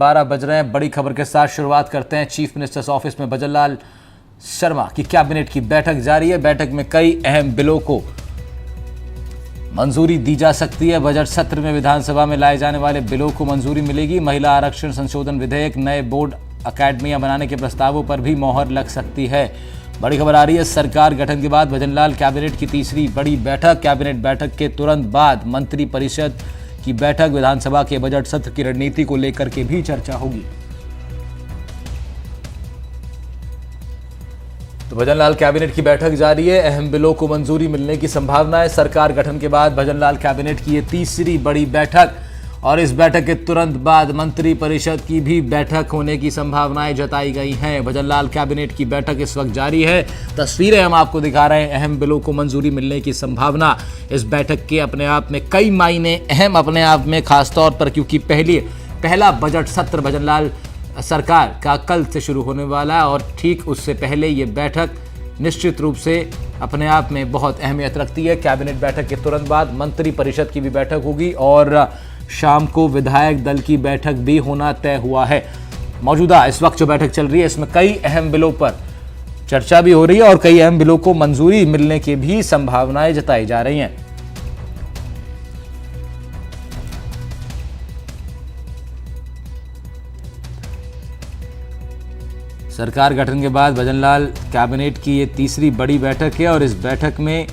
12 बज रहे हैं। बड़ी खबर के साथ शुरुआत करते हैं। चीफ मिनिस्टर्स ऑफिस में भजनलाल शर्मा की कैबिनेट की बैठक जारी है। बैठक में कई अहम बिलों को मंजूरी दी जा सकती है। बजट सत्र में विधानसभा में लाए जाने वाले बिलों को मंजूरी मिलेगी। महिला आरक्षण संशोधन विधेयक, नए बोर्ड अकेडमियां बनाने के प्रस्तावों पर भी मोहर लग सकती है। बड़ी खबर आ रही है। सरकार गठन के बाद भजनलाल कैबिनेट की तीसरी बड़ी बैठक। कैबिनेट बैठक के तुरंत बाद मंत्री परिषद की बैठक। विधानसभा के बजट सत्र की रणनीति को लेकर के भी चर्चा होगी। तो भजनलाल कैबिनेट की बैठक जारी है। अहम बिलों को मंजूरी मिलने की संभावना है। सरकार गठन के बाद भजनलाल कैबिनेट की ये तीसरी बड़ी बैठक और इस बैठक के तुरंत बाद मंत्री परिषद की भी बैठक होने की संभावनाएं जताई गई हैं। भजनलाल कैबिनेट की बैठक इस वक्त जारी है। तस्वीरें हम आपको दिखा रहे हैं। अहम बिलों को मंजूरी मिलने की संभावना इस बैठक के अपने आप में कई मायने अहम अपने आप में, खासतौर पर क्योंकि पहला बजट सत्र भजनलाल सरकार का कल से शुरू होने वाला है और ठीक उससे पहले ये बैठक निश्चित रूप से अपने आप में बहुत अहमियत रखती है। कैबिनेट बैठक के तुरंत बाद मंत्री परिषद की भी बैठक होगी और शाम को विधायक दल की बैठक भी होना तय हुआ है। मौजूदा इस वक्त जो बैठक चल रही है इसमें कई अहम बिलों पर चर्चा भी हो रही है और कई अहम बिलों को मंजूरी मिलने की भी संभावनाएं जताई जा रही हैं। सरकार गठन के बाद भजनलाल कैबिनेट की ये तीसरी बड़ी बैठक है और इस बैठक में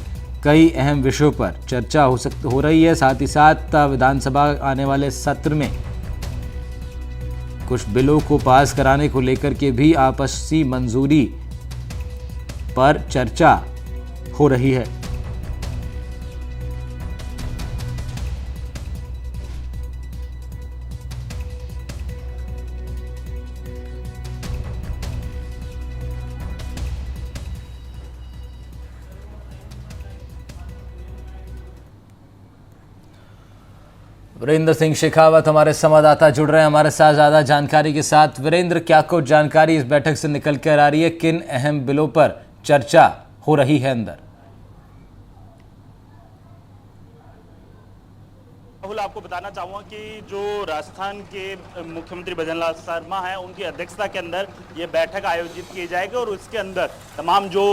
कई अहम विषयों पर चर्चा हो रही है। साथ ही साथ विधानसभा आने वाले सत्र में कुछ बिलों को पास कराने को लेकर के भी आपसी मंजूरी पर चर्चा हो रही है। वीरेंद्र सिंह शेखावत हमारे संवाददाता जुड़ रहे हैं हमारे साथ ज्यादा जानकारी के साथ। वीरेंद्र, क्या कुछ जानकारी इस बैठक से निकल कर आ रही है? किन अहम बिलों पर चर्चा हो रही है अंदर? राहुल, आपको बताना चाहूँगा कि जो राजस्थान के मुख्यमंत्री भजनलाल शर्मा हैं उनकी अध्यक्षता के अंदर ये बैठक आयोजित की जाएगी और उसके अंदर तमाम जो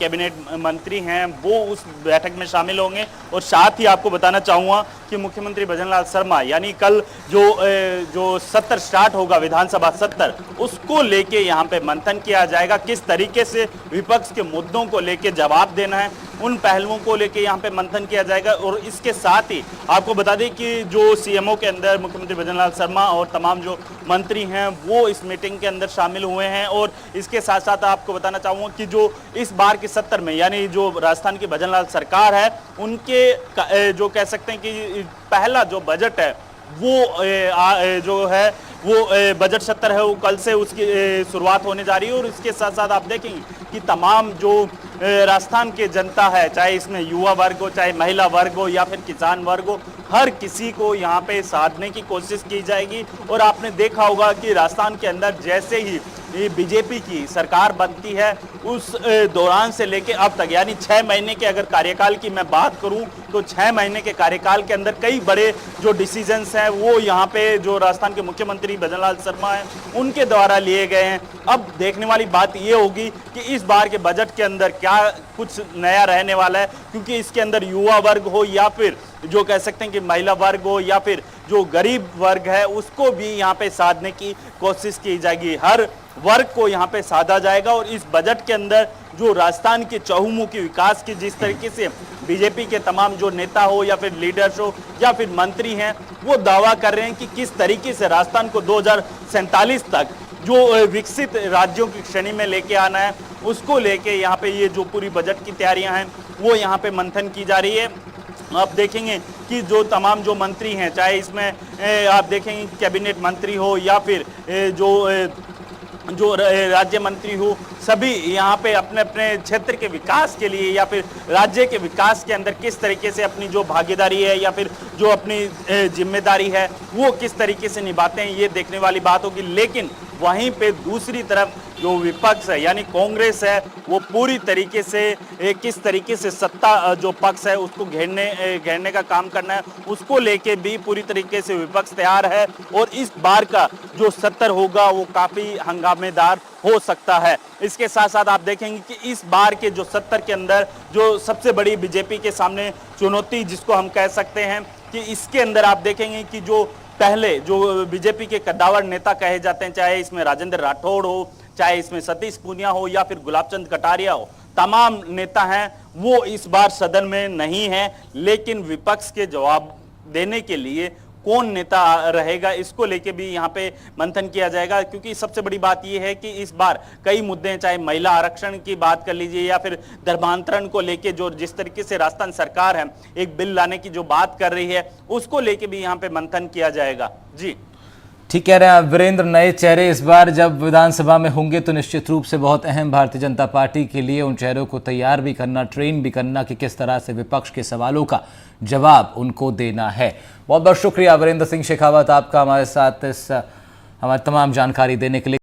कैबिनेट मंत्री हैं वो उस बैठक में शामिल होंगे। और साथ ही आपको बताना चाहूँगा कि मुख्यमंत्री भजनलाल शर्मा यानी कल जो सत्र स्टार्ट होगा विधानसभा सत्र, उसको लेके यहाँ पे मंथन किया जाएगा। किस तरीके से विपक्ष के मुद्दों को लेके जवाब देना है, उन पहलुओं को लेके यहाँ पे मंथन किया जाएगा। और इसके साथ ही आपको बता दें कि जो सीएमओ के अंदर मुख्यमंत्री भजनलाल शर्मा और तमाम जो मंत्री हैं वो इस मीटिंग के अंदर शामिल हुए हैं। और इसके साथ साथ आपको बताना चाहूँगा कि जो इस बार के सत्र में यानी जो राजस्थान की भजनलाल सरकार है उनके जो कह सकते हैं कि पहला जो बजट है वो जो है वो बजट सत्र है वो कल से उसकी शुरुआत होने जा रही है। और इसके साथ साथ आप देखेंगे कि तमाम जो राजस्थान के जनता है, चाहे इसमें युवा वर्ग हो, चाहे महिला वर्ग हो या फिर किसान वर्ग हो, हर किसी को यहाँ पे साधने की कोशिश की जाएगी। और आपने देखा होगा कि राजस्थान के अंदर जैसे ही बीजेपी की सरकार बनती है उस दौरान से लेके अब तक यानी 6 महीने के अगर कार्यकाल की मैं बात करूं तो 6 महीने के कार्यकाल के अंदर कई बड़े जो डिसीजंस हैं वो यहाँ पे जो राजस्थान के मुख्यमंत्री भजनलाल शर्मा हैं उनके द्वारा लिए गए हैं। अब देखने वाली बात ये होगी कि इस बार के बजट के अंदर क्या कुछ नया रहने वाला है, क्योंकि इसके अंदर युवा वर्ग हो या फिर जो कह सकते हैं कि महिला वर्ग हो या फिर जो गरीब वर्ग है उसको भी यहाँ पे साधने की कोशिश की जाएगी। हर वर्ग को यहाँ पे साधा जाएगा। और इस बजट के अंदर जो राजस्थान के चहुमुखी विकास की जिस तरीके से बीजेपी के तमाम जो नेता हो या फिर लीडर्स हो या फिर मंत्री हैं वो दावा कर रहे हैं कि किस तरीके से राजस्थान को 2047 तक जो विकसित राज्यों की श्रेणी में लेके आना है उसको लेके यहाँ पे ये जो पूरी बजट की तैयारियां हैं वो यहाँ पे मंथन की जा रही है। आप देखेंगे कि जो तमाम जो मंत्री हैं, चाहे इसमें आप देखेंगे कैबिनेट मंत्री हो या फिर जो राज्य मंत्री हो, सभी यहाँ पे अपने अपने क्षेत्र के विकास के लिए या फिर राज्य के विकास के अंदर किस तरीके से अपनी जो भागीदारी है या फिर जो अपनी जिम्मेदारी है वो किस तरीके से निभाते हैं ये देखने वाली बात होगी। लेकिन वहीं पे दूसरी तरफ जो विपक्ष है यानी कांग्रेस है वो पूरी तरीके से किस तरीके से सत्ता जो पक्ष है उसको घेरने का काम करना है, उसको लेके भी पूरी तरीके से विपक्ष तैयार है। और इस बार का जो सत्र होगा वो काफी हंगामेदार हो सकता है। इसके साथ साथ आप देखेंगे कि इस बार के जो सत्र के अंदर जो सबसे बड़ी बीजेपी के सामने चुनौती जिसको हम कह सकते हैं कि इसके अंदर आप देखेंगे कि जो पहले जो बीजेपी के कद्दावर नेता कहे जाते हैं, चाहे इसमें राजेंद्र राठौड़ हो, चाहे इसमें सतीश पूनिया हो या फिर गुलाब चंद कटारिया हो, तमाम नेता हैं वो इस बार सदन में नहीं है। लेकिन विपक्ष के जवाब देने के लिए कौन नेता रहेगा इसको लेके भी यहाँ पे मंथन किया जाएगा, क्योंकि सबसे बड़ी बात यह है कि इस बार कई मुद्दे हैं, चाहे महिला आरक्षण की बात कर लीजिए या फिर धर्मांतरण को लेके जो जिस तरीके से राजस्थान सरकार है एक बिल लाने की जो बात कर रही है उसको लेके भी यहाँ पे मंथन किया जाएगा। जी ठीक कह रहे हैं वीरेंद्र, नए चेहरे इस बार जब विधानसभा में होंगे तो निश्चित रूप से बहुत अहम भारतीय जनता पार्टी के लिए उन चेहरों को तैयार भी करना, ट्रेन भी करना कि किस तरह से विपक्ष के सवालों का जवाब उनको देना है। बहुत बहुत शुक्रिया वीरेंद्र सिंह शेखावत आपका हमारे साथ इस हमारी तमाम जानकारी देने के लिए।